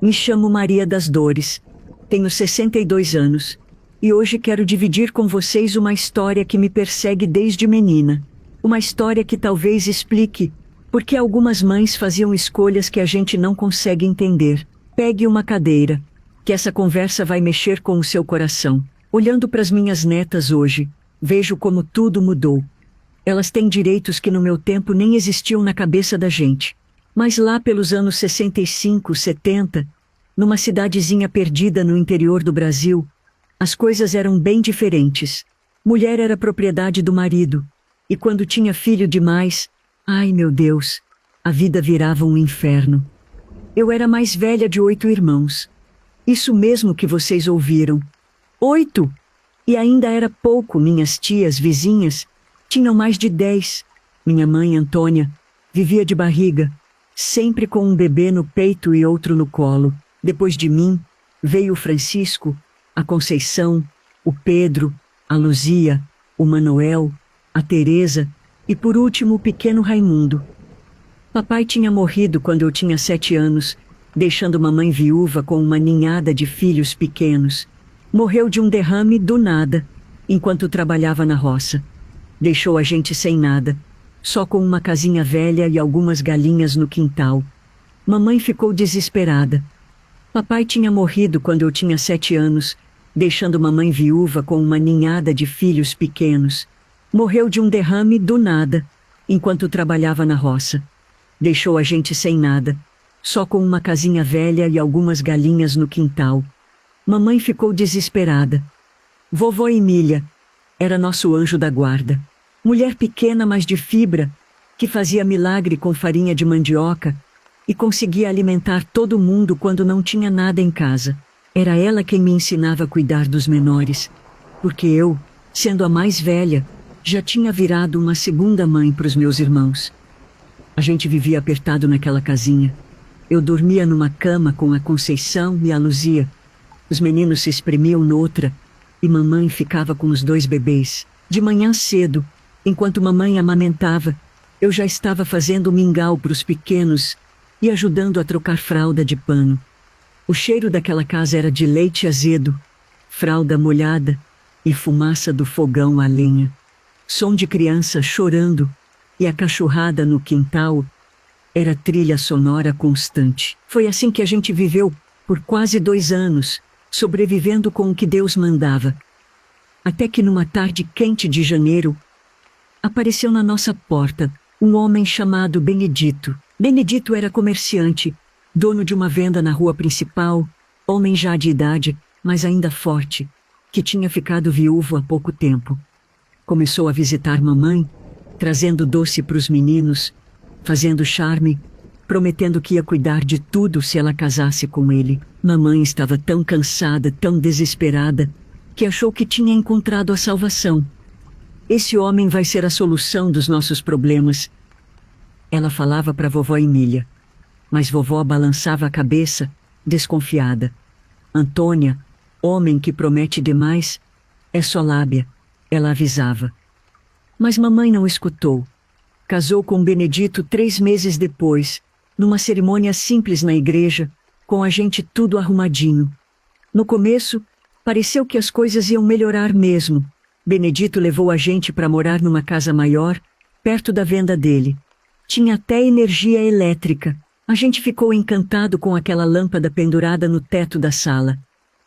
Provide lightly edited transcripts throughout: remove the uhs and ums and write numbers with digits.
Me chamo Maria das Dores, tenho 62 anos, e hoje quero dividir com vocês uma história que me persegue desde menina. Uma história que talvez explique por que algumas mães faziam escolhas que a gente não consegue entender. Pegue uma cadeira, que essa conversa vai mexer com o seu coração. Olhando para as minhas netas hoje, vejo como tudo mudou. Elas têm direitos que no meu tempo nem existiam na cabeça da gente. Mas lá pelos anos 65, 70, numa cidadezinha perdida no interior do Brasil, as coisas eram bem diferentes. Mulher era propriedade do marido, e quando tinha filho demais, ai meu Deus, a vida virava um inferno. Eu era a mais velha de 8 irmãos. Isso mesmo que vocês ouviram. 8! E ainda era pouco, minhas tias, vizinhas, tinham mais de 10. Minha mãe, Antônia, vivia de barriga, sempre com um bebê no peito e outro no colo. Depois de mim, veio o Francisco, a Conceição, o Pedro, a Luzia, o Manuel, a Teresa e por último o pequeno Raimundo. Papai tinha morrido quando eu tinha 7 anos, deixando mamãe viúva com uma ninhada de filhos pequenos. Morreu de um derrame do nada, enquanto trabalhava na roça. Deixou a gente sem nada, só com uma casinha velha e algumas galinhas no quintal. Mamãe ficou desesperada. Papai tinha morrido quando eu tinha 7 anos, deixando mamãe viúva com uma ninhada de filhos pequenos. Morreu de um derrame do nada, enquanto trabalhava na roça. Deixou a gente sem nada, só com uma casinha velha e algumas galinhas no quintal. Mamãe ficou desesperada. Vovó Emília era nosso anjo da guarda. Mulher pequena, mas de fibra, que fazia milagre com farinha de mandioca e conseguia alimentar todo mundo quando não tinha nada em casa. Era ela quem me ensinava a cuidar dos menores, porque eu, sendo a mais velha, já tinha virado uma segunda mãe para os meus irmãos. A gente vivia apertado naquela casinha. Eu dormia numa cama com a Conceição e a Luzia. Os meninos se espremiam noutra e mamãe ficava com os 2 bebês. De manhã cedo, enquanto mamãe amamentava, eu já estava fazendo mingau para os pequenos e ajudando a trocar fralda de pano. O cheiro daquela casa era de leite azedo, fralda molhada e fumaça do fogão a lenha. Som de criança chorando e a cachorrada no quintal era trilha sonora constante. Foi assim que a gente viveu por quase 2 anos, sobrevivendo com o que Deus mandava. Até que numa tarde quente de janeiro, apareceu na nossa porta um homem chamado Benedito. Benedito era comerciante, dono de uma venda na rua principal, homem já de idade, mas ainda forte, que tinha ficado viúvo há pouco tempo. Começou a visitar mamãe, trazendo doce para os meninos, fazendo charme, prometendo que ia cuidar de tudo se ela casasse com ele. Mamãe estava tão cansada, tão desesperada, que achou que tinha encontrado a salvação. Esse homem vai ser a solução dos nossos problemas. Ela falava para vovó Emília, mas vovó balançava a cabeça, desconfiada. Antônia, homem que promete demais, é só lábia, ela avisava. Mas mamãe não escutou. Casou com Benedito 3 meses depois, numa cerimônia simples na igreja, com a gente tudo arrumadinho. No começo, pareceu que as coisas iam melhorar mesmo. Benedito levou a gente para morar numa casa maior, perto da venda dele. Tinha até energia elétrica. A gente ficou encantado com aquela lâmpada pendurada no teto da sala.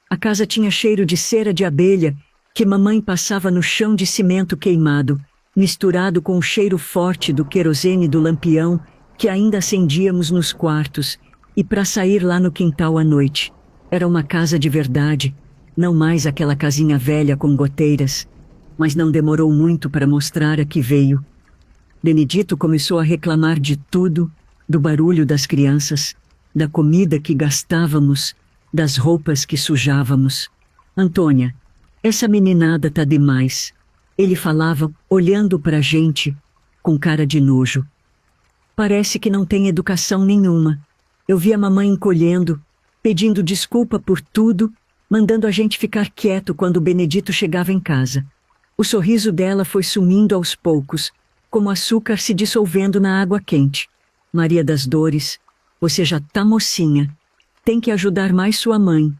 A casa tinha cheiro de cera de abelha, que mamãe passava no chão de cimento queimado, misturado com o cheiro forte do querosene do lampião que ainda acendíamos nos quartos, e para sair lá no quintal à noite. Era uma casa de verdade, não mais aquela casinha velha com goteiras. Mas não demorou muito para mostrar a que veio. Benedito começou a reclamar de tudo, do barulho das crianças, da comida que gastávamos, das roupas que sujávamos. Antônia, essa meninada tá demais. Ele falava, olhando para a gente, com cara de nojo. Parece que não tem educação nenhuma. Eu vi a mamãe encolhendo, pedindo desculpa por tudo, mandando a gente ficar quieto quando o Benedito chegava em casa. O sorriso dela foi sumindo aos poucos, como açúcar se dissolvendo na água quente. Maria das Dores, você já tá mocinha. tem que ajudar mais sua mãe.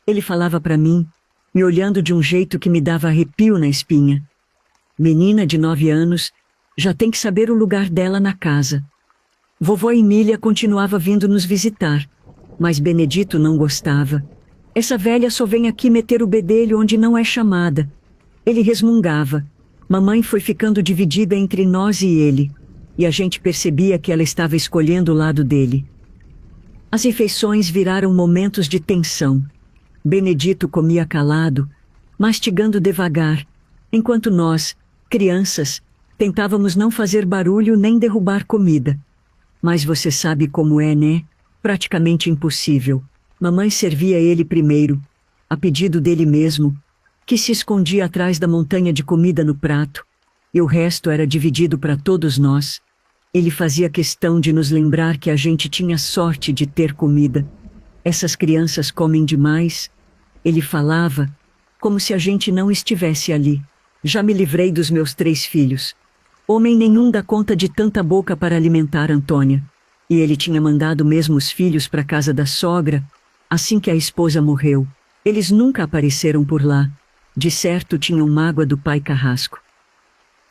Ele falava para mim, me olhando de um jeito que me dava arrepio na espinha. Menina de 9 anos, já tem que saber o lugar dela na casa. Vovó Emília continuava vindo nos visitar, mas Benedito não gostava. Essa velha só vem aqui meter o bedelho onde não é chamada. Ele resmungava. Mamãe foi ficando dividida entre nós e ele, e a gente percebia que ela estava escolhendo o lado dele. As refeições viraram momentos de tensão. Benedito comia calado, mastigando devagar, enquanto nós, crianças, tentávamos não fazer barulho nem derrubar comida. Mas você sabe como é, né? Praticamente impossível. Mamãe servia ele primeiro, a pedido dele mesmo, que se escondia atrás da montanha de comida no prato, e o resto era dividido para todos nós. Ele fazia questão de nos lembrar que a gente tinha sorte de ter comida. Essas crianças comem demais. Ele falava, como se a gente não estivesse ali. Já me livrei dos meus 3 filhos. Homem nenhum dá conta de tanta boca para alimentar Antônia. E ele tinha mandado mesmo os filhos para a casa da sogra, assim que a esposa morreu. Eles nunca apareceram por lá. De certo tinham mágoa do pai Carrasco.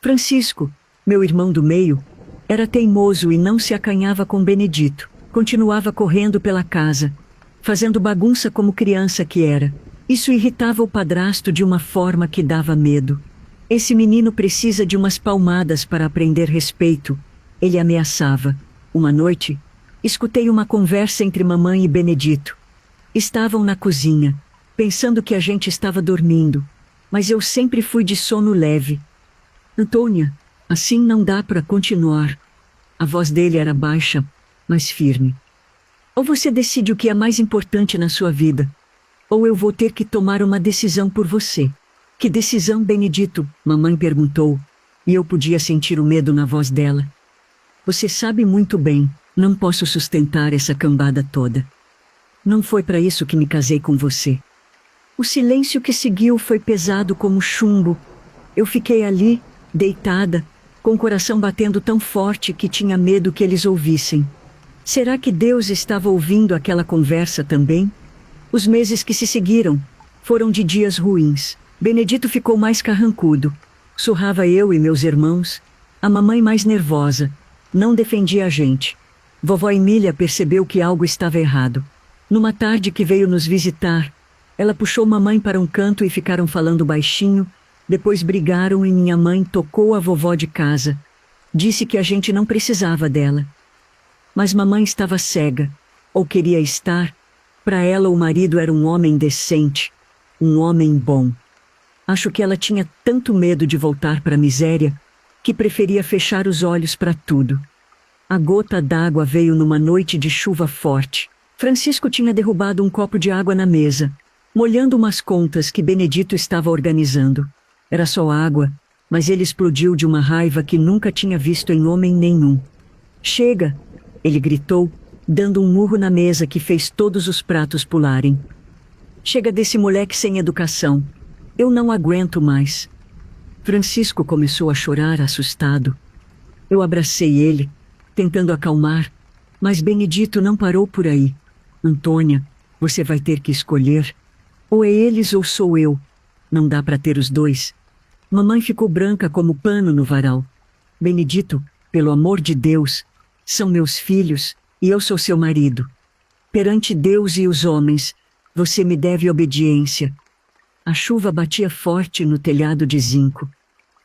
Francisco, meu irmão do meio, era teimoso e não se acanhava com Benedito. Continuava correndo pela casa, fazendo bagunça como criança que era. Isso irritava o padrasto de uma forma que dava medo. Esse menino precisa de umas palmadas para aprender respeito, ele ameaçava. Uma noite, escutei uma conversa entre mamãe e Benedito. Estavam na cozinha, pensando que a gente estava dormindo, mas eu sempre fui de sono leve. Antônia, assim não dá para continuar. A voz dele era baixa, mas firme. Ou você decide o que é mais importante na sua vida, ou eu vou ter que tomar uma decisão por você. Que decisão, Benedito? Mamãe perguntou, e eu podia sentir o medo na voz dela. Você sabe muito bem, não posso sustentar essa cambada toda. Não foi para isso que me casei com você. O silêncio que seguiu foi pesado como chumbo. Eu fiquei ali, deitada, com o coração batendo tão forte que tinha medo que eles ouvissem. Será que Deus estava ouvindo aquela conversa também? Os meses que se seguiram foram de dias ruins. Benedito ficou mais carrancudo. Surrava eu e meus irmãos. A mamãe mais nervosa. Não defendia a gente. Vovó Emília percebeu que algo estava errado. Numa tarde que veio nos visitar, ela puxou mamãe para um canto e ficaram falando baixinho. Depois brigaram e minha mãe tocou a vovó de casa. Disse que a gente não precisava dela. Mas mamãe estava cega, ou queria estar. Para ela o marido era um homem decente, um homem bom. Acho que ela tinha tanto medo de voltar para a miséria, que preferia fechar os olhos para tudo. A gota d'água veio numa noite de chuva forte. Francisco tinha derrubado um copo de água na mesa, molhando umas contas que Benedito estava organizando. Era só água, mas ele explodiu de uma raiva que nunca tinha visto em homem nenhum. Chega! Ele gritou, dando um murro na mesa que fez todos os pratos pularem. Chega desse moleque sem educação. Eu não aguento mais. Francisco começou a chorar, assustado. Eu abracei ele, tentando acalmar, mas Benedito não parou por aí. Antônia, você vai ter que escolher. Ou é eles ou sou eu. Não dá para ter os dois. Mamãe ficou branca como pano no varal. Benedito, pelo amor de Deus, são meus filhos e eu sou seu marido. Perante Deus e os homens, você me deve obediência. A chuva batia forte no telhado de zinco,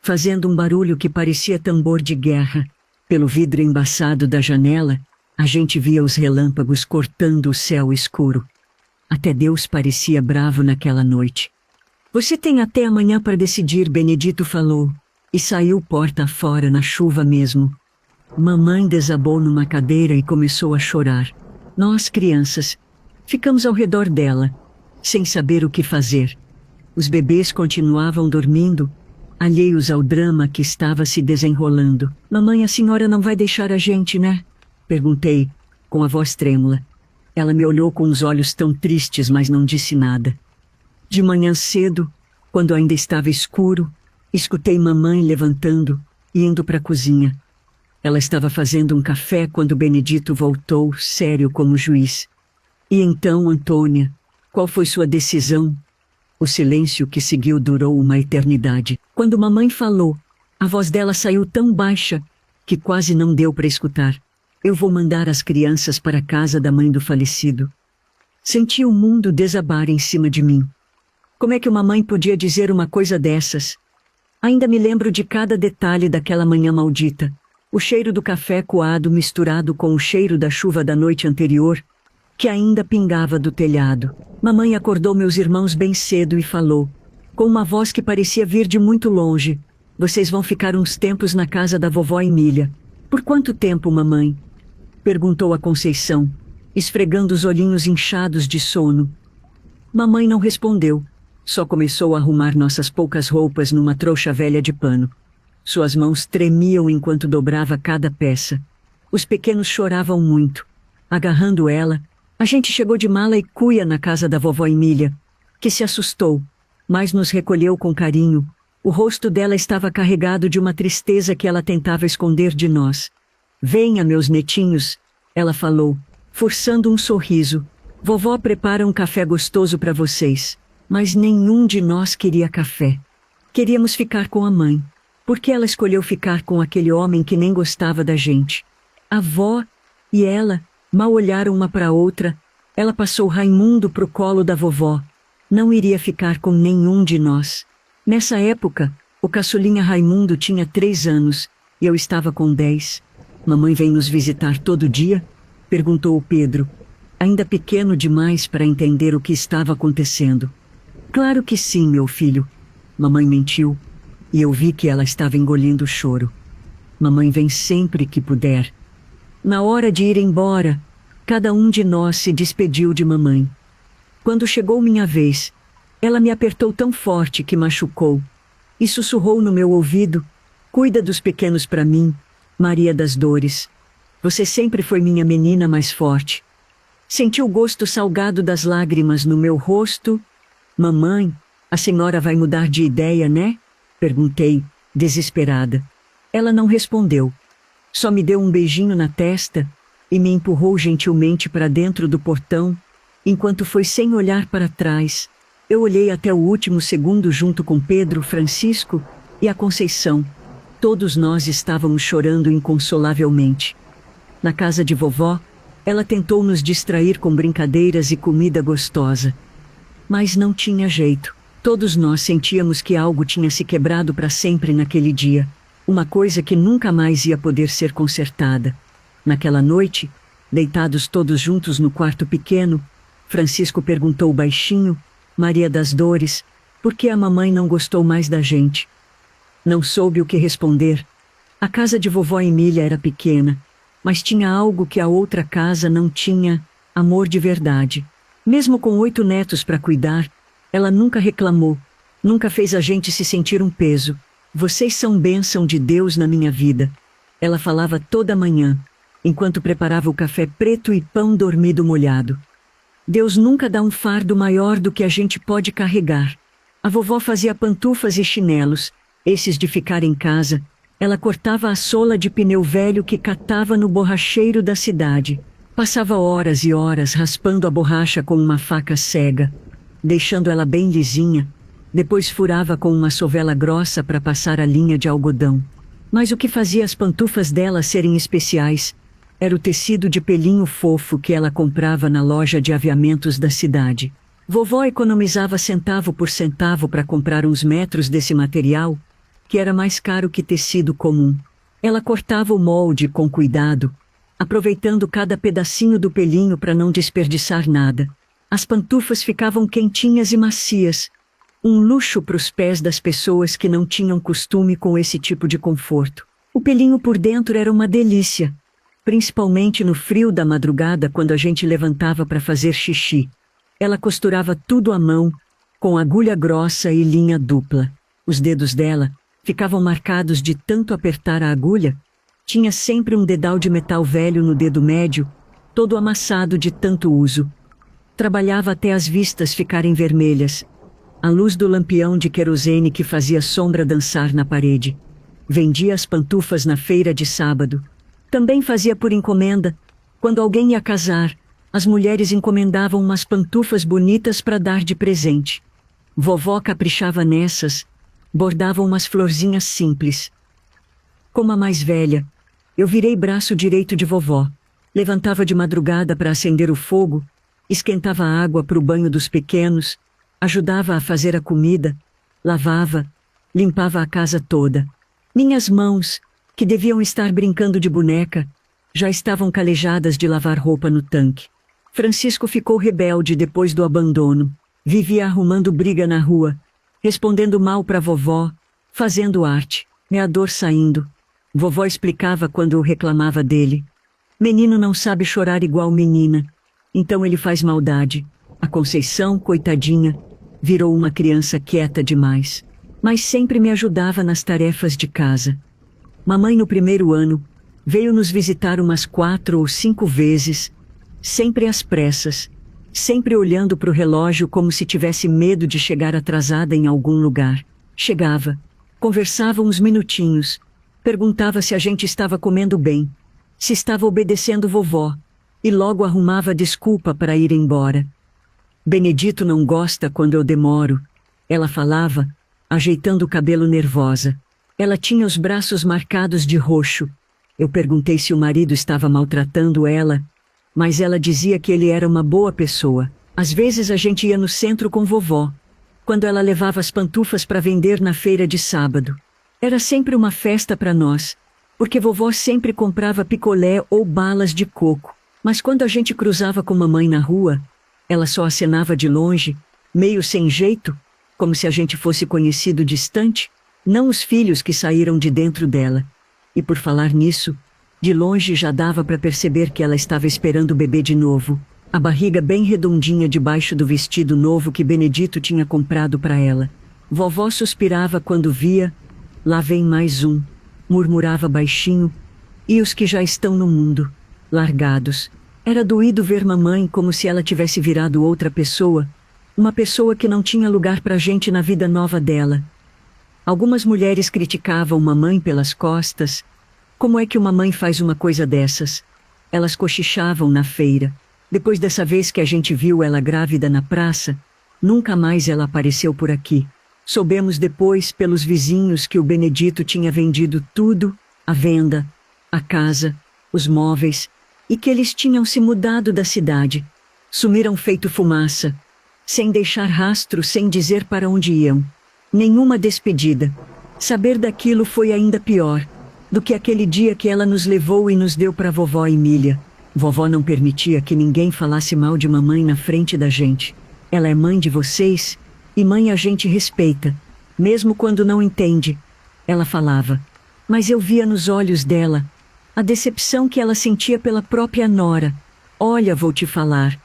fazendo um barulho que parecia tambor de guerra. Pelo vidro embaçado da janela, a gente via os relâmpagos cortando o céu escuro. Até Deus parecia bravo naquela noite. Você tem até amanhã para decidir, Benedito falou, e saiu porta fora na chuva mesmo. Mamãe desabou numa cadeira e começou a chorar. Nós, crianças, ficamos ao redor dela, sem saber o que fazer. Os bebês continuavam dormindo, alheios ao drama que estava se desenrolando. Mamãe, a senhora não vai deixar a gente, né? Perguntei, com a voz trêmula. Ela me olhou com os olhos tão tristes, mas não disse nada. De manhã cedo, quando ainda estava escuro, escutei mamãe levantando e indo para a cozinha. Ela estava fazendo um café quando Benedito voltou, sério como juiz. E então, Antônia, qual foi sua decisão? O silêncio que seguiu durou uma eternidade. Quando mamãe falou, a voz dela saiu tão baixa que quase não deu para escutar. Eu vou mandar as crianças para a casa da mãe do falecido. Senti o mundo desabar em cima de mim. Como é que uma mãe podia dizer uma coisa dessas? Ainda me lembro de cada detalhe daquela manhã maldita. O cheiro do café coado misturado com o cheiro da chuva da noite anterior, que ainda pingava do telhado. Mamãe acordou meus irmãos bem cedo e falou, com uma voz que parecia vir de muito longe: vocês vão ficar uns tempos na casa da vovó Emília. Por quanto tempo, mamãe? Perguntou a Conceição, esfregando os olhinhos inchados de sono. Mamãe não respondeu, só começou a arrumar nossas poucas roupas numa trouxa velha de pano. Suas mãos tremiam enquanto dobrava cada peça. Os pequenos choravam muito. Agarrando ela, a gente chegou de mala e cuia na casa da vovó Emília, que se assustou, mas nos recolheu com carinho. O rosto dela estava carregado de uma tristeza que ela tentava esconder de nós. Venha, meus netinhos, ela falou, forçando um sorriso. Vovó prepara um café gostoso para vocês. Mas nenhum de nós queria café. Queríamos ficar com a mãe. Por que ela escolheu ficar com aquele homem que nem gostava da gente? A avó e ela mal olharam uma para a outra. Ela passou Raimundo pro colo da vovó. Não iria ficar com nenhum de nós. Nessa época, o caçulinha Raimundo tinha 3 anos e eu estava com 10. Mamãe vem nos visitar todo dia? Perguntou o Pedro, ainda pequeno demais para entender o que estava acontecendo. Claro que sim, meu filho. Mamãe mentiu, e eu vi que ela estava engolindo o choro. Mamãe vem sempre que puder. Na hora de ir embora, cada um de nós se despediu de mamãe. Quando chegou minha vez, ela me apertou tão forte que machucou, e sussurrou no meu ouvido: cuida dos pequenos para mim, Maria das Dores. Você sempre foi minha menina mais forte. Senti o gosto salgado das lágrimas no meu rosto. Mamãe, a senhora vai mudar de ideia, né? Perguntei, desesperada. Ela não respondeu. Só me deu um beijinho na testa e me empurrou gentilmente para dentro do portão, enquanto foi sem olhar para trás. Eu olhei até o último segundo junto com Pedro, Francisco e a Conceição. Todos nós estávamos chorando inconsolavelmente. Na casa de vovó, ela tentou nos distrair com brincadeiras e comida gostosa. Mas não tinha jeito. Todos nós sentíamos que algo tinha se quebrado para sempre naquele dia. Uma coisa que nunca mais ia poder ser consertada. Naquela noite, deitados todos juntos no quarto pequeno, Francisco perguntou baixinho: Maria das Dores, por que a mamãe não gostou mais da gente? Não soube o que responder. A casa de vovó Emília era pequena, mas tinha algo que a outra casa não tinha: amor de verdade. Mesmo com 8 netos para cuidar, ela nunca reclamou, nunca fez a gente se sentir um peso. Vocês são bênção de Deus na minha vida. Ela falava toda manhã, enquanto preparava o café preto e pão dormido molhado. Deus nunca dá um fardo maior do que a gente pode carregar. A vovó fazia pantufas e chinelos, esses de ficar em casa. Ela cortava a sola de pneu velho que catava no borracheiro da cidade. Passava horas e horas raspando a borracha com uma faca cega, deixando ela bem lisinha. Depois furava com uma sovela grossa para passar a linha de algodão. Mas o que fazia as pantufas dela serem especiais era o tecido de pelinho fofo que ela comprava na loja de aviamentos da cidade. Vovó economizava centavo por centavo para comprar uns metros desse material, que era mais caro que tecido comum. Ela cortava o molde com cuidado, aproveitando cada pedacinho do pelinho para não desperdiçar nada. As pantufas ficavam quentinhas e macias, um luxo para os pés das pessoas que não tinham costume com esse tipo de conforto. O pelinho por dentro era uma delícia, principalmente no frio da madrugada quando a gente levantava para fazer xixi. Ela costurava tudo à mão, com agulha grossa e linha dupla. Os dedos dela ficavam marcados de tanto apertar a agulha. Tinha sempre um dedal de metal velho no dedo médio, todo amassado de tanto uso. Trabalhava até as vistas ficarem vermelhas, a luz do lampião de querosene que fazia sombra dançar na parede. Vendia as pantufas na feira de sábado. Também fazia por encomenda. Quando alguém ia casar, As mulheres encomendavam umas pantufas bonitas para dar de presente. Vovó caprichava nessas, bordava umas florzinhas simples. Como a mais velha, eu virei braço direito de vovó. Levantava de madrugada para acender o fogo, esquentava a água para o banho dos pequenos, ajudava a fazer a comida, lavava, limpava a casa toda. Minhas mãos, que deviam estar brincando de boneca, já estavam calejadas de lavar roupa no tanque. Francisco ficou rebelde depois do abandono. Vivia arrumando briga na rua, respondendo mal para vovó, fazendo arte, a dor saindo. Vovó explicava quando eu reclamava dele. Menino não sabe chorar igual menina, então ele faz maldade. A Conceição, coitadinha, virou uma criança quieta demais, mas sempre me ajudava nas tarefas de casa. Mamãe, no primeiro ano, veio nos visitar umas 4 ou 5 vezes, sempre às pressas, sempre olhando para o relógio como se tivesse medo de chegar atrasada em algum lugar. Chegava, conversava uns minutinhos, perguntava se a gente estava comendo bem, se estava obedecendo vovó, e logo arrumava desculpa para ir embora. Benedito não gosta quando eu demoro, ela falava, ajeitando o cabelo nervosa. Ela tinha os braços marcados de roxo. Eu perguntei se o marido estava maltratando ela, mas ela dizia que ele era uma boa pessoa. Às vezes a gente ia no centro com vovó, quando ela levava as pantufas para vender na feira de sábado. Era sempre uma festa para nós, porque vovó sempre comprava picolé ou balas de coco. Mas quando a gente cruzava com mamãe na rua, ela só acenava de longe, meio sem jeito, como se a gente fosse conhecido distante, não os filhos que saíram de dentro dela. E por falar nisso, de longe já dava para perceber que ela estava esperando o bebê de novo, a barriga bem redondinha debaixo do vestido novo que Benedito tinha comprado para ela. Vovó suspirava quando via, lá vem mais um, murmurava baixinho, e os que já estão no mundo, largados. Era doído ver mamãe como se ela tivesse virado outra pessoa, uma pessoa que não tinha lugar pra gente na vida nova dela. Algumas mulheres criticavam mamãe pelas costas. Como é que uma mãe faz uma coisa dessas? Elas cochichavam na feira. Depois dessa vez que a gente viu ela grávida na praça, nunca mais ela apareceu por aqui. Soubemos depois, pelos vizinhos, que o Benedito tinha vendido tudo, a venda, a casa, os móveis, e que eles tinham se mudado da cidade. Sumiram feito fumaça, sem deixar rastro, sem dizer para onde iam. Nenhuma despedida. Saber daquilo foi ainda pior do que aquele dia que ela nos levou e nos deu para vovó Emília. Vovó não permitia que ninguém falasse mal de mamãe na frente da gente. Ela é mãe de vocês, e mãe a gente respeita, mesmo quando não entende. Ela falava, mas eu via nos olhos dela a decepção que ela sentia pela própria nora. Olha, vou te falar.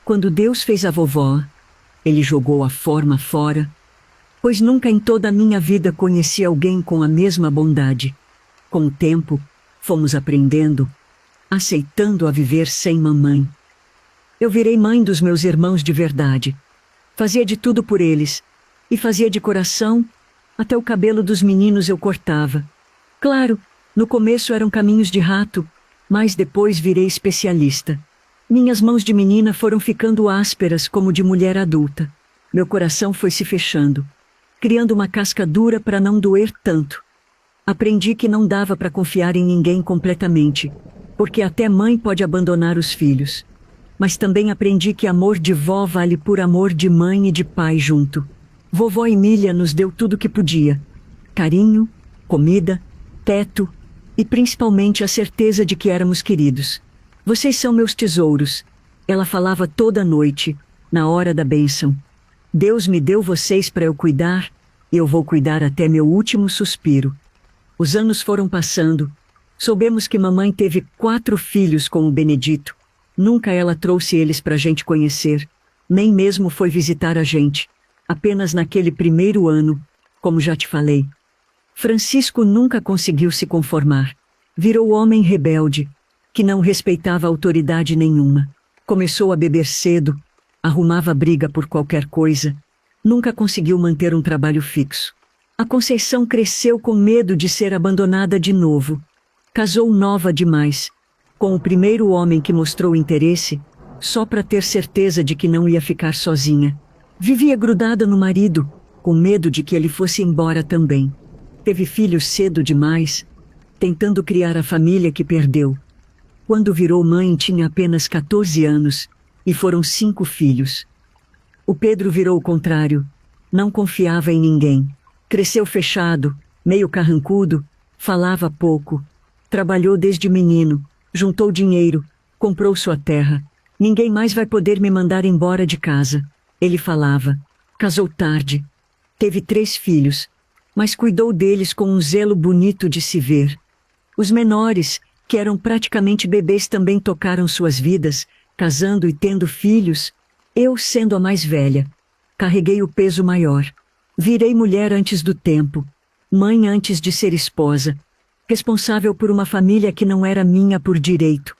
Quando Deus fez a vovó, ele jogou a forma fora, pois nunca em toda a minha vida conheci alguém com a mesma bondade. Com o tempo, fomos aprendendo, aceitando a viver sem mamãe. Eu virei mãe dos meus irmãos de verdade. Fazia de tudo por eles, e fazia de coração, até o cabelo dos meninos eu cortava. Claro, no começo eram caminhos de rato, mas depois virei especialista. Minhas mãos de menina foram ficando ásperas como de mulher adulta. Meu coração foi se fechando, criando uma casca dura para não doer tanto. Aprendi que não dava para confiar em ninguém completamente, porque até mãe pode abandonar os filhos. Mas também aprendi que amor de vó vale por amor de mãe e de pai junto. Vovó Emília nos deu tudo o que podia: carinho, comida, teto e principalmente a certeza de que éramos queridos. Vocês são meus tesouros, ela falava toda noite, na hora da bênção. Deus me deu vocês para eu cuidar, e eu vou cuidar até meu último suspiro. Os anos foram passando. Soubemos que mamãe teve 4 filhos com o Benedito. Nunca ela trouxe eles para a gente conhecer, nem mesmo foi visitar a gente. Apenas naquele primeiro ano, como já te falei. Francisco nunca conseguiu se conformar. Virou homem rebelde, que não respeitava autoridade nenhuma. Começou a beber cedo, arrumava briga por qualquer coisa. Nunca conseguiu manter um trabalho fixo. A Conceição cresceu com medo de ser abandonada de novo. Casou nova demais, com o primeiro homem que mostrou interesse, só para ter certeza de que não ia ficar sozinha. Vivia grudada no marido, com medo de que ele fosse embora também. Teve filhos cedo demais, tentando criar a família que perdeu. Quando virou mãe tinha apenas 14 anos, e foram 5 filhos. O Pedro virou o contrário, não confiava em ninguém. Cresceu fechado, meio carrancudo, falava pouco. Trabalhou desde menino, juntou dinheiro, comprou sua terra. Ninguém mais vai poder me mandar embora de casa, ele falava. Casou tarde. Teve 3 filhos, mas cuidou deles com um zelo bonito de se ver. Os menores, que eram praticamente bebês, também tocaram suas vidas, casando e tendo filhos. Eu, sendo a mais velha, carreguei o peso maior. Virei mulher antes do tempo, mãe antes de ser esposa, responsável por uma família que não era minha por direito,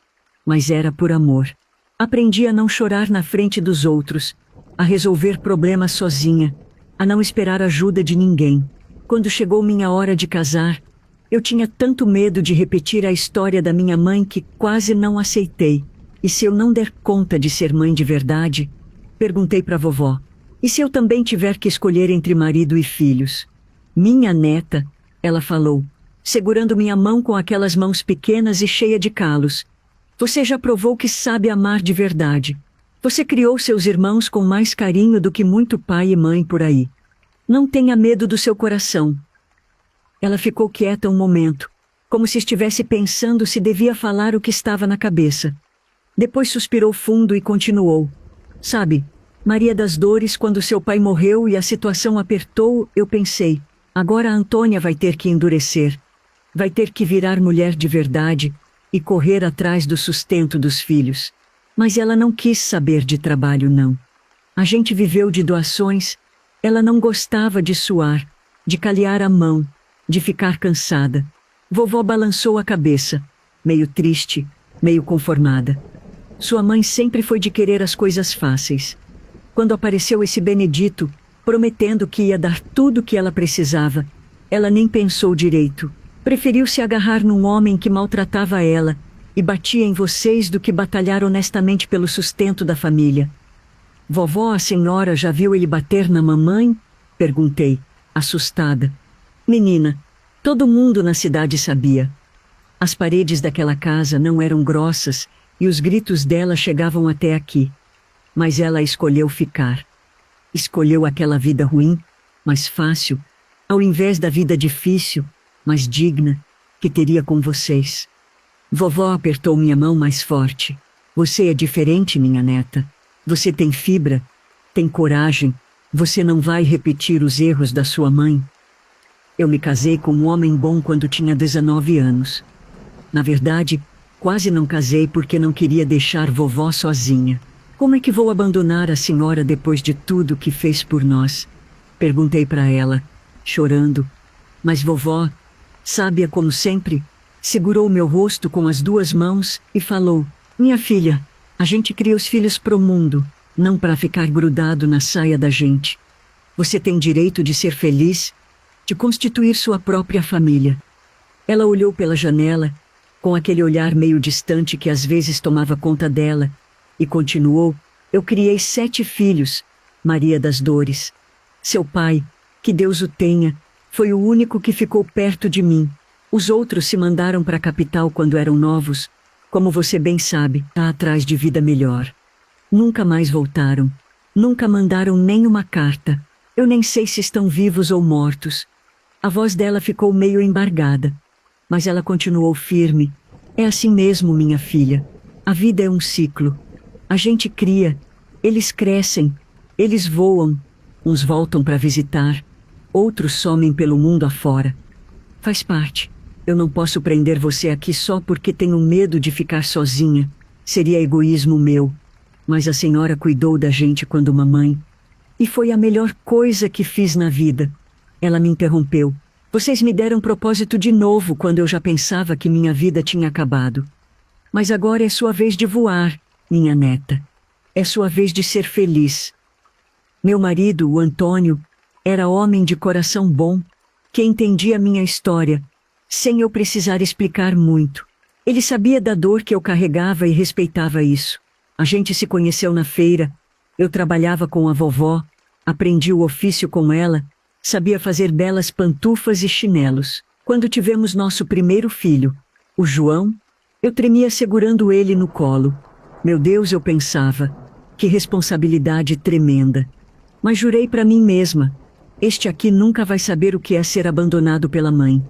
mas era por amor. Aprendi a não chorar na frente dos outros, a resolver problemas sozinha, a não esperar ajuda de ninguém. Quando chegou minha hora de casar, eu tinha tanto medo de repetir a história da minha mãe que quase não aceitei. E se eu não der conta de ser mãe de verdade? Perguntei para vovó. E se eu também tiver que escolher entre marido e filhos? Minha neta, ela falou, segurando minha mão com aquelas mãos pequenas e cheia de calos. Você já provou que sabe amar de verdade. Você criou seus irmãos com mais carinho do que muito pai e mãe por aí. Não tenha medo do seu coração. Ela ficou quieta um momento, como se estivesse pensando se devia falar o que estava na cabeça. Depois suspirou fundo e continuou. Sabe, Maria das Dores, quando seu pai morreu e a situação apertou, eu pensei, agora a Antônia vai ter que endurecer. Vai ter que virar mulher de verdade e correr atrás do sustento dos filhos. Mas ela não quis saber de trabalho, não. A gente viveu de doações. Ela não gostava de suar, de calear a mão, de ficar cansada. Vovó balançou a cabeça, meio triste, meio conformada. Sua mãe sempre foi de querer as coisas fáceis. Quando apareceu esse Benedito, prometendo que ia dar tudo o que ela precisava, ela nem pensou direito. Preferiu se agarrar num homem que maltratava ela e batia em vocês do que batalhar honestamente pelo sustento da família. Vovó, a senhora já viu ele bater na mamãe? Perguntei, assustada. Menina, todo mundo na cidade sabia. As paredes daquela casa não eram grossas e os gritos dela chegavam até aqui. Mas ela escolheu ficar. Escolheu aquela vida ruim, mas fácil, ao invés da vida difícil, mas digna, que teria com vocês. Vovó apertou minha mão mais forte. Você é diferente, minha neta. Você tem fibra, tem coragem, você não vai repetir os erros da sua mãe. Eu me casei com um homem bom quando tinha 19 anos. Na verdade, quase não casei porque não queria deixar vovó sozinha. Como é que vou abandonar a senhora depois de tudo que fez por nós? Perguntei para ela, chorando. Mas vovó, sábia como sempre, segurou meu rosto com as 2 mãos e falou, minha filha, a gente cria os filhos pro mundo, não para ficar grudado na saia da gente. Você tem direito de ser feliz, de constituir sua própria família. Ela olhou pela janela, com aquele olhar meio distante que às vezes tomava conta dela, e continuou, eu criei 7 filhos, Maria das Dores. Seu pai, que Deus o tenha, foi o único que ficou perto de mim. Os outros se mandaram para a capital quando eram novos, como você bem sabe, tá atrás de vida melhor. Nunca mais voltaram. Nunca mandaram nem uma carta. Eu nem sei se estão vivos ou mortos. A voz dela ficou meio embargada. Mas ela continuou firme. É assim mesmo, minha filha. A vida é um ciclo. A gente cria. Eles crescem. Eles voam. Uns voltam para visitar. Outros somem pelo mundo afora. Faz parte. Eu não posso prender você aqui só porque tenho medo de ficar sozinha. Seria egoísmo meu. Mas a senhora cuidou da gente quando mamãe. E foi a melhor coisa que fiz na vida. Ela me interrompeu. Vocês me deram propósito de novo quando eu já pensava que minha vida tinha acabado. Mas agora é sua vez de voar, minha neta. É sua vez de ser feliz. Meu marido, o Antônio, era homem de coração bom, que entendia minha história, sem eu precisar explicar muito. Ele sabia da dor que eu carregava e respeitava isso. A gente se conheceu na feira, eu trabalhava com a vovó, aprendi o ofício com ela, sabia fazer belas pantufas e chinelos. Quando tivemos nosso primeiro filho, o João, eu tremia segurando ele no colo. Meu Deus, eu pensava, que responsabilidade tremenda. Mas jurei para mim mesma, este aqui nunca vai saber o que é ser abandonado pela mãe.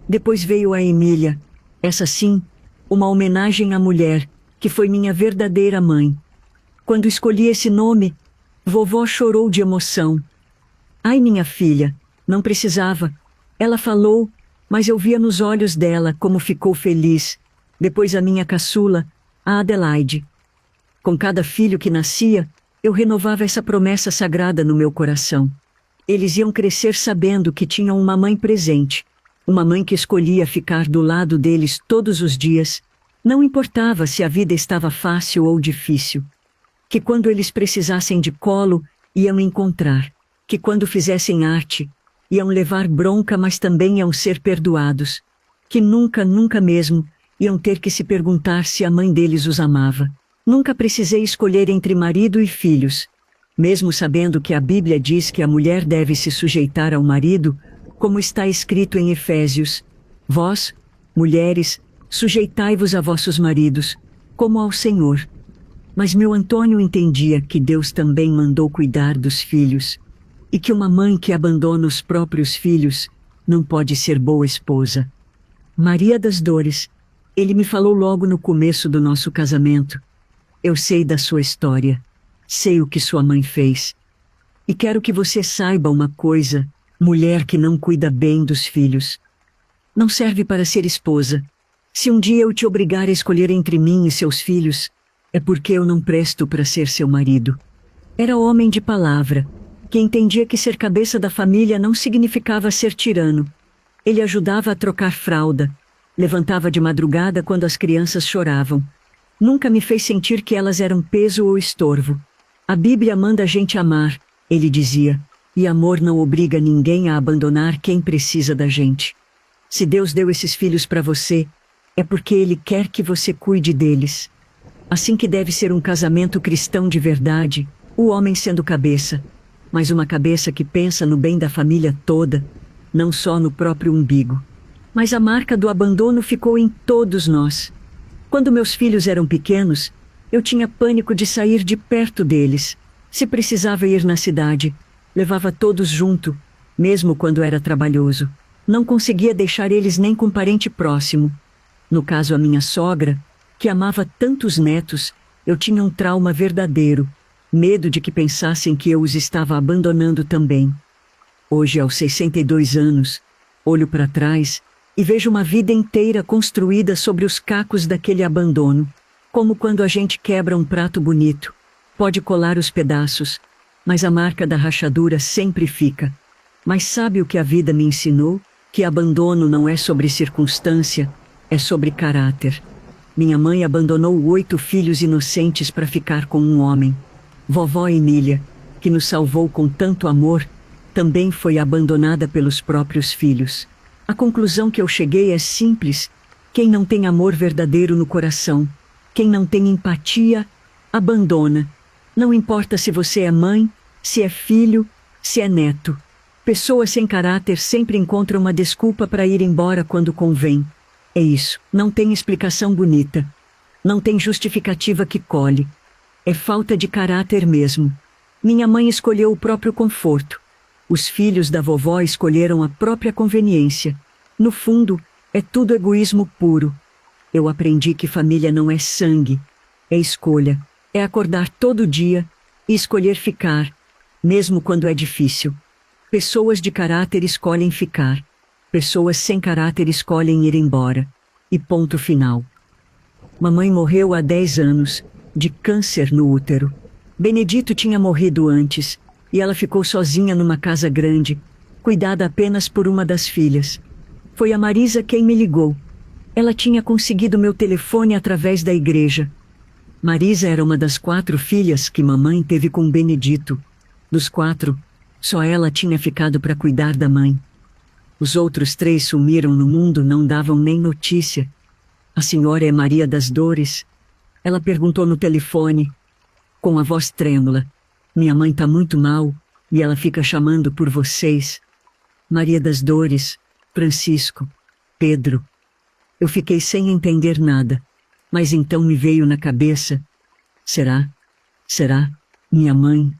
Depois veio a Emília, essa sim, uma homenagem à mulher, que foi minha verdadeira mãe. Quando escolhi esse nome, vovó chorou de emoção. Ai, minha filha, não precisava. Ela falou, mas eu via nos olhos dela como ficou feliz. Depois a minha caçula, a Adelaide. Com cada filho que nascia, eu renovava essa promessa sagrada no meu coração. Eles iam crescer sabendo que tinham uma mãe presente, uma mãe que escolhia ficar do lado deles todos os dias, não importava se a vida estava fácil ou difícil. Que quando eles precisassem de colo, iam encontrar. Que quando fizessem arte, iam levar bronca, mas também iam ser perdoados. Que nunca, nunca mesmo, iam ter que se perguntar se a mãe deles os amava. Nunca precisei escolher entre marido e filhos. Mesmo sabendo que a Bíblia diz que a mulher deve se sujeitar ao marido, como está escrito em Efésios: vós, mulheres, sujeitai-vos a vossos maridos, como ao Senhor. Mas meu Antônio entendia que Deus também mandou cuidar dos filhos, e que uma mãe que abandona os próprios filhos não pode ser boa esposa. Maria das Dores, ele me falou logo no começo do nosso casamento. Eu sei da sua história, sei o que sua mãe fez. E quero que você saiba uma coisa, mulher que não cuida bem dos filhos não serve para ser esposa. Se um dia eu te obrigar a escolher entre mim e seus filhos, é porque eu não presto para ser seu marido. Era homem de palavra, que entendia que ser cabeça da família não significava ser tirano. Ele ajudava a trocar fralda, levantava de madrugada quando as crianças choravam. Nunca me fez sentir que elas eram peso ou estorvo. A Bíblia manda a gente amar, ele dizia, e amor não obriga ninguém a abandonar quem precisa da gente. Se Deus deu esses filhos para você, é porque Ele quer que você cuide deles. Assim que deve ser um casamento cristão de verdade, o homem sendo cabeça, mas uma cabeça que pensa no bem da família toda, não só no próprio umbigo. Mas a marca do abandono ficou em todos nós. Quando meus filhos eram pequenos, eu tinha pânico de sair de perto deles. Se precisava ir na cidade, levava todos junto, mesmo quando era trabalhoso. Não conseguia deixar eles nem com parente próximo. No caso, a minha sogra, que amava tantos netos, eu tinha um trauma verdadeiro, medo de que pensassem que eu os estava abandonando também. Hoje, aos 62 anos, olho para trás e vejo uma vida inteira construída sobre os cacos daquele abandono, como quando a gente quebra um prato bonito. Pode colar os pedaços, mas a marca da rachadura sempre fica. Mas sabe o que a vida me ensinou? Que abandono não é sobre circunstância, é sobre caráter. Minha mãe abandonou 8 filhos inocentes para ficar com um homem. Vovó Emília, que nos salvou com tanto amor, também foi abandonada pelos próprios filhos. A conclusão que eu cheguei é simples: quem não tem amor verdadeiro no coração, quem não tem empatia, abandona. Não importa se você é mãe, se é filho, se é neto. Pessoas sem caráter sempre encontram uma desculpa para ir embora quando convém. É isso, não tem explicação bonita. Não tem justificativa que colhe. É falta de caráter mesmo. Minha mãe escolheu o próprio conforto. Os filhos da vovó escolheram a própria conveniência. No fundo, é tudo egoísmo puro. Eu aprendi que família não é sangue, é escolha. É acordar todo dia e escolher ficar, mesmo quando é difícil. Pessoas de caráter escolhem ficar. Pessoas sem caráter escolhem ir embora. E ponto final. Mamãe morreu há 10 anos, de câncer no útero. Benedito tinha morrido antes, e ela ficou sozinha numa casa grande, cuidada apenas por uma das filhas. Foi a Marisa quem me ligou. Ela tinha conseguido meu telefone através da igreja. Marisa era uma das 4 filhas que mamãe teve com Benedito. Dos 4, só ela tinha ficado para cuidar da mãe. Os outros 3 sumiram no mundo, não davam nem notícia. A senhora é Maria das Dores. Ela perguntou no telefone, com a voz trêmula. Minha mãe tá muito mal e ela fica chamando por vocês. Maria das Dores, Francisco, Pedro. Eu fiquei sem entender nada, mas então me veio na cabeça. Será? Será? Minha mãe?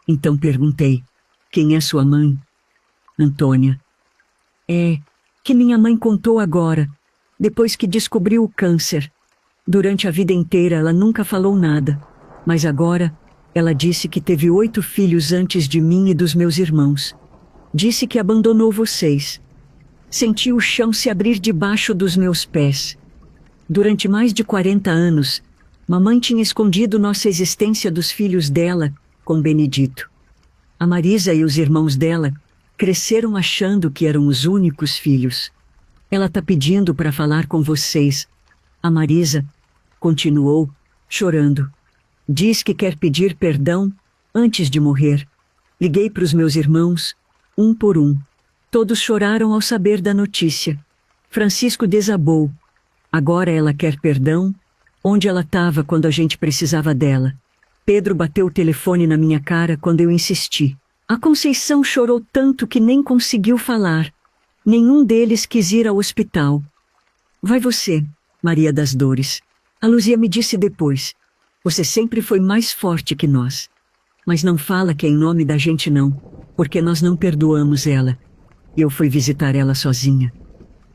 Então perguntei, quem é sua mãe? Antônia. É, que minha mãe contou agora, depois que descobriu o câncer. Durante a vida inteira ela nunca falou nada, mas agora ela disse que teve 8 filhos antes de mim e dos meus irmãos. Disse que abandonou vocês. Senti o chão se abrir debaixo dos meus pés. Durante mais de 40 anos, mamãe tinha escondido nossa existência dos filhos dela com Benedito. A Marisa e os irmãos dela cresceram achando que eram os únicos filhos. Ela tá pedindo para falar com vocês. A Marisa continuou, chorando. Diz que quer pedir perdão antes de morrer. Liguei para os meus irmãos, um por um. Todos choraram ao saber da notícia. Francisco desabou. Agora ela quer perdão. Onde ela estava quando a gente precisava dela? Pedro bateu o telefone na minha cara quando eu insisti. A Conceição chorou tanto que nem conseguiu falar. Nenhum deles quis ir ao hospital. Vai você, Maria das Dores. A Luzia me disse depois. Você sempre foi mais forte que nós. Mas não fala que é em nome da gente não, porque nós não perdoamos ela. Eu fui visitar ela sozinha.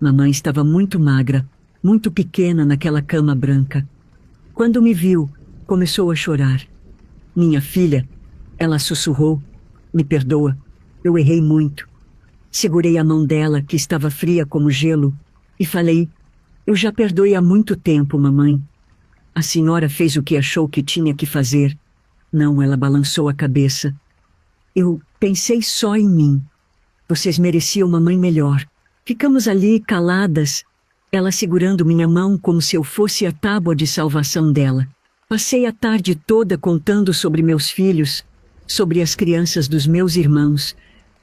Mamãe estava muito magra, muito pequena naquela cama branca. Quando me viu, começou a chorar. Minha filha, ela sussurrou, me perdoa, eu errei muito. Segurei a mão dela, que estava fria como gelo, e falei, eu já perdoei há muito tempo, mamãe. A senhora fez o que achou que tinha que fazer. Não, ela balançou a cabeça. Eu pensei só em mim. Vocês mereciam uma mãe melhor. Ficamos ali, caladas, ela segurando minha mão como se eu fosse a tábua de salvação dela. Passei a tarde toda contando sobre meus filhos, sobre as crianças dos meus irmãos,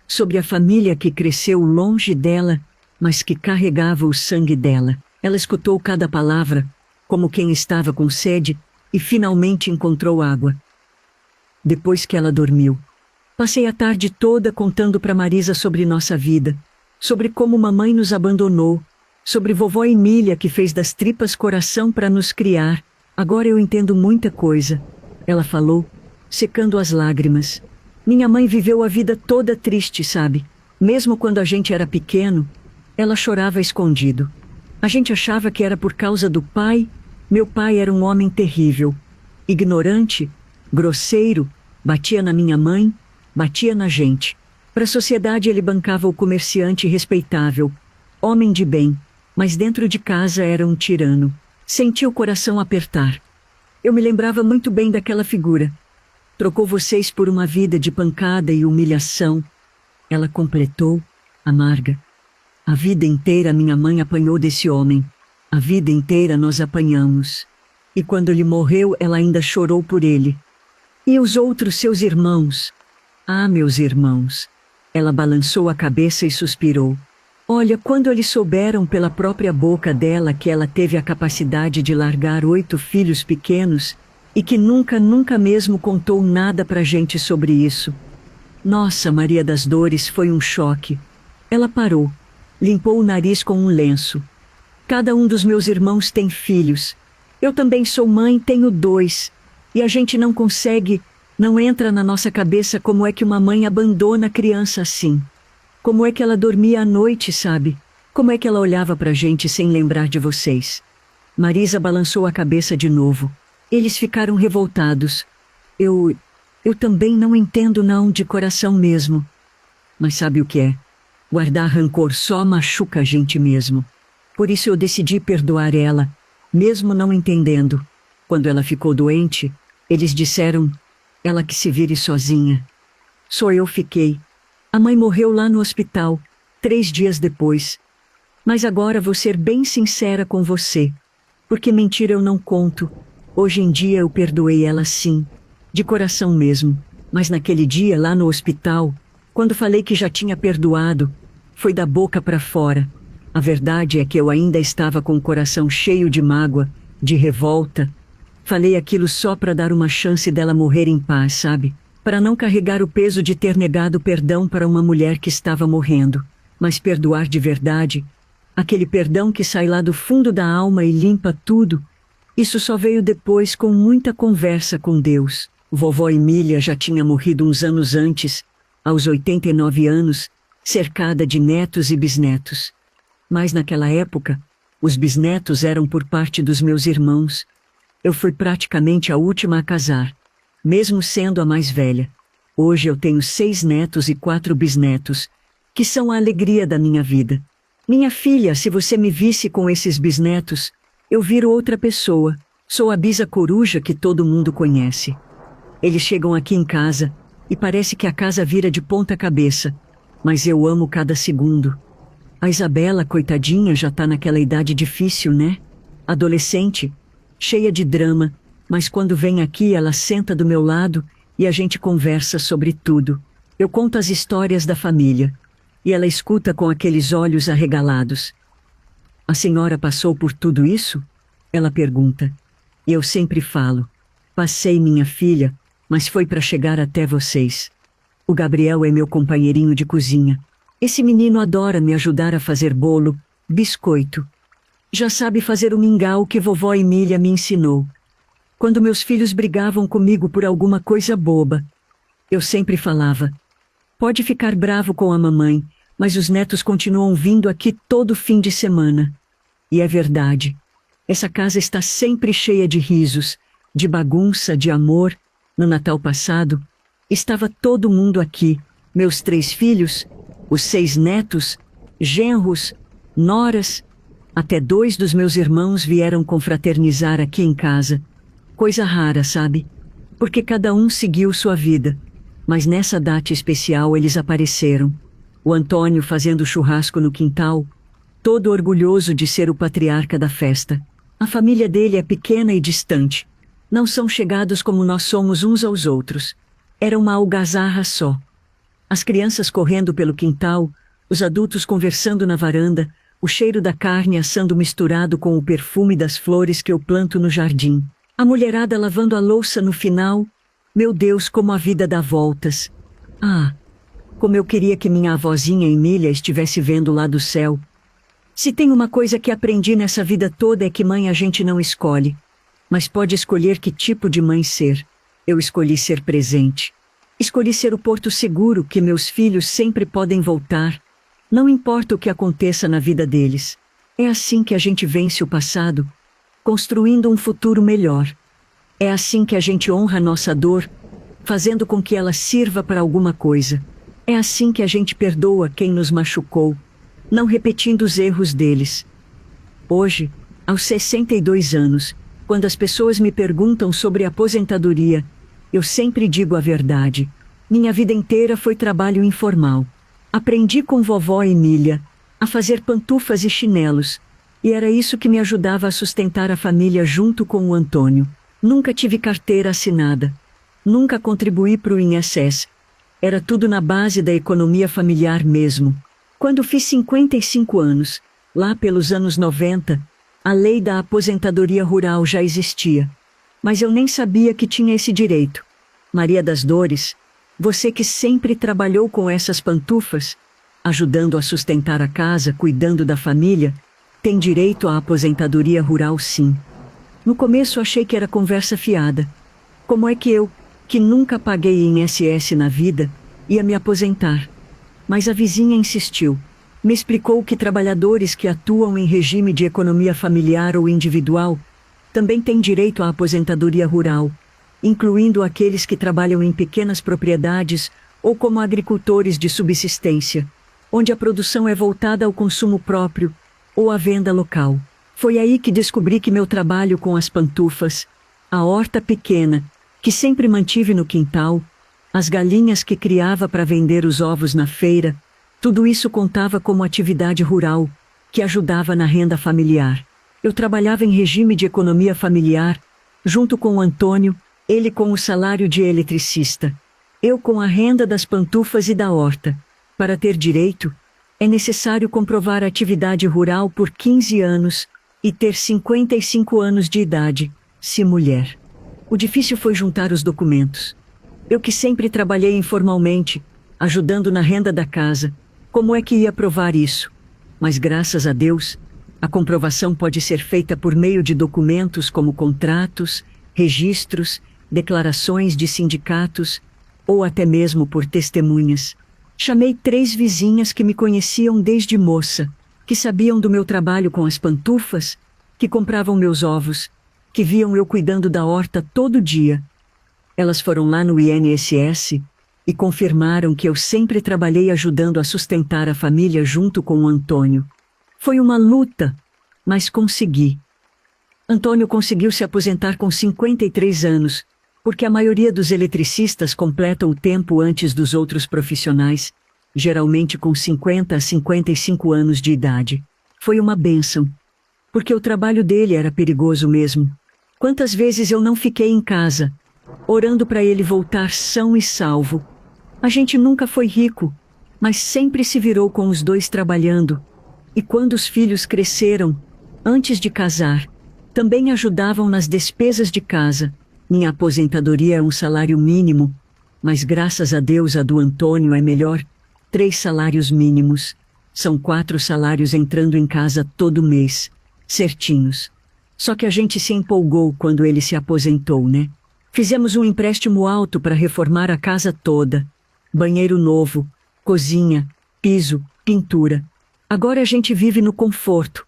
sobre a família que cresceu longe dela, mas que carregava o sangue dela. Ela escutou cada palavra, como quem estava com sede, e finalmente encontrou água. Depois que ela dormiu, passei a tarde toda contando para Marisa sobre nossa vida, sobre como mamãe nos abandonou, sobre vovó Emília que fez das tripas coração para nos criar. Agora eu entendo muita coisa, ela falou, secando as lágrimas. Minha mãe viveu a vida toda triste, sabe? Mesmo quando a gente era pequeno, ela chorava escondido. A gente achava que era por causa do pai. Meu pai era um homem terrível, ignorante, grosseiro, batia na minha mãe, batia na gente. Para a sociedade ele bancava o comerciante respeitável, homem de bem, mas dentro de casa era um tirano. Senti o coração apertar. Eu me lembrava muito bem daquela figura. Trocou vocês por uma vida de pancada e humilhação. Ela completou, amarga. A vida inteira minha mãe apanhou desse homem. A vida inteira nós apanhamos. E quando ele morreu, ela ainda chorou por ele. E os outros seus irmãos? Ah, meus irmãos. Ela balançou a cabeça e suspirou. Olha, quando eles souberam pela própria boca dela que ela teve a capacidade de largar 8 filhos pequenos e que nunca mesmo contou nada pra gente sobre isso. Nossa, Maria das Dores, foi um choque. Ela parou, limpou o nariz com um lenço. Cada um dos meus irmãos tem filhos. Eu também sou mãe, tenho 2. E a gente não consegue, não entra na nossa cabeça como é que uma mãe abandona a criança assim. Como é que ela dormia à noite, sabe? Como é que ela olhava pra gente sem lembrar de vocês? Marisa balançou a cabeça de novo. Eles ficaram revoltados. Eu também não entendo não, de coração mesmo. Mas sabe o que é? Guardar rancor só machuca a gente mesmo. Por isso eu decidi perdoar ela, mesmo não entendendo. Quando ela ficou doente, eles disseram, ela que se vire sozinha. Só eu fiquei. A mãe morreu lá no hospital, 3 dias depois. Mas agora vou ser bem sincera com você, porque mentira eu não conto. Hoje em dia eu perdoei ela sim, de coração mesmo. Mas naquele dia lá no hospital, quando falei que já tinha perdoado, foi da boca para fora. A verdade é que eu ainda estava com o coração cheio de mágoa, de revolta. Falei aquilo só para dar uma chance dela morrer em paz, sabe? Para não carregar o peso de ter negado perdão para uma mulher que estava morrendo. Mas perdoar de verdade, aquele perdão que sai lá do fundo da alma e limpa tudo, isso só veio depois com muita conversa com Deus. Vovó Emília já tinha morrido uns anos antes, aos 89 anos, cercada de netos e bisnetos. Mas naquela época, os bisnetos eram por parte dos meus irmãos. Eu fui praticamente a última a casar, mesmo sendo a mais velha. Hoje eu tenho 6 netos e 4 bisnetos, que são a alegria da minha vida. Minha filha, se você me visse com esses bisnetos, eu viro outra pessoa. Sou a bisa coruja que todo mundo conhece. Eles chegam aqui em casa, e parece que a casa vira de ponta cabeça, mas eu amo cada segundo. A Isabela, coitadinha, já tá naquela idade difícil, né? Adolescente, cheia de drama, mas quando vem aqui ela senta do meu lado e a gente conversa sobre tudo. Eu conto as histórias da família, e ela escuta com aqueles olhos arregalados. A senhora passou por tudo isso? Ela pergunta. E eu sempre falo, passei, minha filha, mas foi para chegar até vocês. O Gabriel é meu companheirinho de cozinha. Esse menino adora me ajudar a fazer bolo, biscoito. Já sabe fazer o mingau que vovó Emília me ensinou. Quando meus filhos brigavam comigo por alguma coisa boba, eu sempre falava, pode ficar bravo com a mamãe, mas os netos continuam vindo aqui todo fim de semana. E é verdade. Essa casa está sempre cheia de risos, de bagunça, de amor. No Natal passado, estava todo mundo aqui, meus 3 filhos, os 6 netos, genros, noras, até 2 dos meus irmãos vieram confraternizar aqui em casa. Coisa rara, sabe? Porque cada um seguiu sua vida. Mas nessa data especial eles apareceram. O Antônio fazendo churrasco no quintal, todo orgulhoso de ser o patriarca da festa. A família dele é pequena e distante. Não são chegados como nós somos uns aos outros. Era uma algazarra só. As crianças correndo pelo quintal, os adultos conversando na varanda, o cheiro da carne assando misturado com o perfume das flores que eu planto no jardim. A mulherada lavando a louça no final. Meu Deus, como a vida dá voltas. Ah, como eu queria que minha avózinha Emília estivesse vendo lá do céu. Se tem uma coisa que aprendi nessa vida toda é que mãe a gente não escolhe, mas pode escolher que tipo de mãe ser. Eu escolhi ser presente. Escolhi ser o porto seguro que meus filhos sempre podem voltar, não importa o que aconteça na vida deles. É assim que a gente vence o passado, construindo um futuro melhor. É assim que a gente honra nossa dor, fazendo com que ela sirva para alguma coisa. É assim que a gente perdoa quem nos machucou, não repetindo os erros deles. Hoje, aos 62 anos, quando as pessoas me perguntam sobre aposentadoria, eu sempre digo a verdade. Minha vida inteira foi trabalho informal. Aprendi com vovó Emília a fazer pantufas e chinelos, e era isso que me ajudava a sustentar a família junto com o Antônio. Nunca tive carteira assinada. Nunca contribuí para o INSS. Era tudo na base da economia familiar mesmo. Quando fiz 55 anos, lá pelos anos 90, a lei da aposentadoria rural já existia. Mas eu nem sabia que tinha esse direito. Maria das Dores, você que sempre trabalhou com essas pantufas, ajudando a sustentar a casa, cuidando da família, tem direito à aposentadoria rural sim. No começo achei que era conversa fiada. Como é que eu, que nunca paguei INSS na vida, ia me aposentar? Mas a vizinha insistiu. Me explicou que trabalhadores que atuam em regime de economia familiar ou individual também têm direito à aposentadoria rural, incluindo aqueles que trabalham em pequenas propriedades ou como agricultores de subsistência, onde a produção é voltada ao consumo próprio ou à venda local. Foi aí que descobri que meu trabalho com as pantufas, a horta pequena, que sempre mantive no quintal, as galinhas que criava para vender os ovos na feira, tudo isso contava como atividade rural, que ajudava na renda familiar. Eu trabalhava em regime de economia familiar, junto com o Antônio, ele com o salário de eletricista, eu com a renda das pantufas e da horta. Para ter direito, é necessário comprovar atividade rural por 15 anos e ter 55 anos de idade. Se mulher. O difícil foi juntar os documentos. Eu que sempre trabalhei informalmente, ajudando na renda da casa, como é que ia provar isso? Mas graças a Deus, a comprovação pode ser feita por meio de documentos como contratos, registros, declarações de sindicatos ou até mesmo por testemunhas. Chamei 3 vizinhas que me conheciam desde moça, que sabiam do meu trabalho com as pantufas, que compravam meus ovos, que viam eu cuidando da horta todo dia. Elas foram lá no INSS e confirmaram que eu sempre trabalhei ajudando a sustentar a família junto com o Antônio. Foi uma luta, mas consegui. Antônio conseguiu se aposentar com 53 anos, porque a maioria dos eletricistas completam o tempo antes dos outros profissionais, geralmente com 50 a 55 anos de idade. Foi uma bênção, porque o trabalho dele era perigoso mesmo. Quantas vezes eu não fiquei em casa, orando para ele voltar são e salvo. A gente nunca foi rico, mas sempre se virou com os 2 trabalhando. E quando os filhos cresceram, antes de casar, também ajudavam nas despesas de casa. Minha aposentadoria é um salário mínimo, mas graças a Deus a do Antônio é melhor. 3 salários mínimos. São 4 salários entrando em casa todo mês, certinhos. Só que a gente se empolgou quando ele se aposentou, né? Fizemos um empréstimo alto para reformar a casa toda. Banheiro novo, cozinha, piso, pintura. Agora a gente vive no conforto.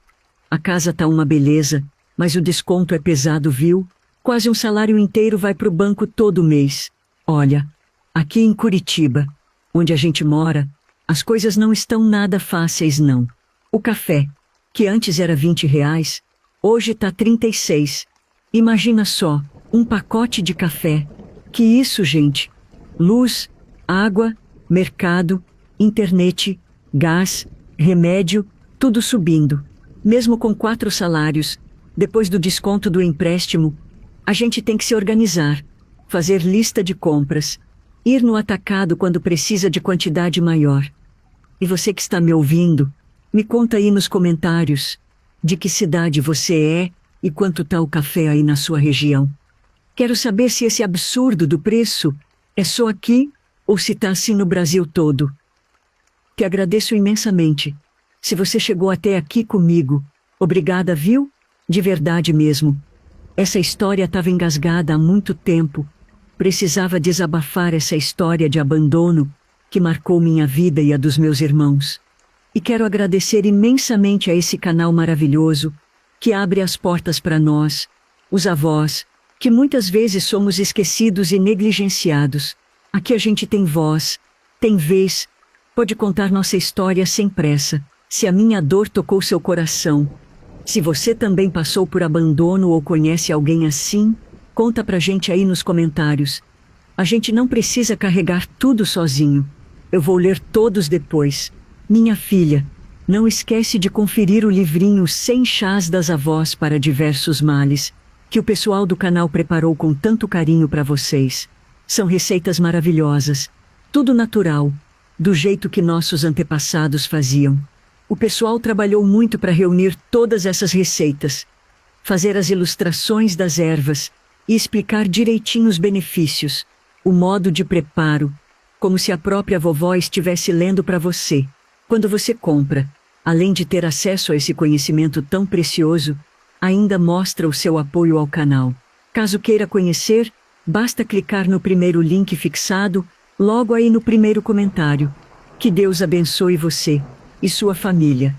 A casa tá uma beleza, mas o desconto é pesado, viu? Quase um salário inteiro vai pro banco todo mês. Olha, aqui em Curitiba, onde a gente mora, as coisas não estão nada fáceis não. O café, que antes era R$ 20, hoje tá 36. Imagina só, um pacote de café. Que isso, gente? Luz, água, mercado, internet, gás, remédio, tudo subindo. Mesmo com 4 salários, depois do desconto do empréstimo, a gente tem que se organizar, fazer lista de compras, ir no atacado quando precisa de quantidade maior. E você que está me ouvindo, me conta aí nos comentários de que cidade você é e quanto tá o café aí na sua região. Quero saber se esse absurdo do preço é só aqui ou se tá assim no Brasil todo. Te agradeço imensamente. Se você chegou até aqui comigo, obrigada, viu? De verdade mesmo. Essa história estava engasgada há muito tempo. Precisava desabafar essa história de abandono que marcou minha vida e a dos meus irmãos. E quero agradecer imensamente a esse canal maravilhoso que abre as portas para nós, os avós, que muitas vezes somos esquecidos e negligenciados. Aqui a gente tem voz, tem vez, pode contar nossa história sem pressa. Se a minha dor tocou seu coração, se você também passou por abandono ou conhece alguém assim, conta pra gente aí nos comentários. A gente não precisa carregar tudo sozinho. Eu vou ler todos depois. Minha filha, não esquece de conferir o livrinho 100 chás das avós para diversos males, que o pessoal do canal preparou com tanto carinho para vocês. São receitas maravilhosas, tudo natural, do jeito que nossos antepassados faziam. O pessoal trabalhou muito para reunir todas essas receitas, fazer as ilustrações das ervas e explicar direitinho os benefícios, o modo de preparo, como se a própria vovó estivesse lendo para você. Quando você compra, além de ter acesso a esse conhecimento tão precioso, ainda mostra o seu apoio ao canal. Caso queira conhecer, basta clicar no primeiro link fixado, logo aí no primeiro comentário. Que Deus abençoe você e sua família.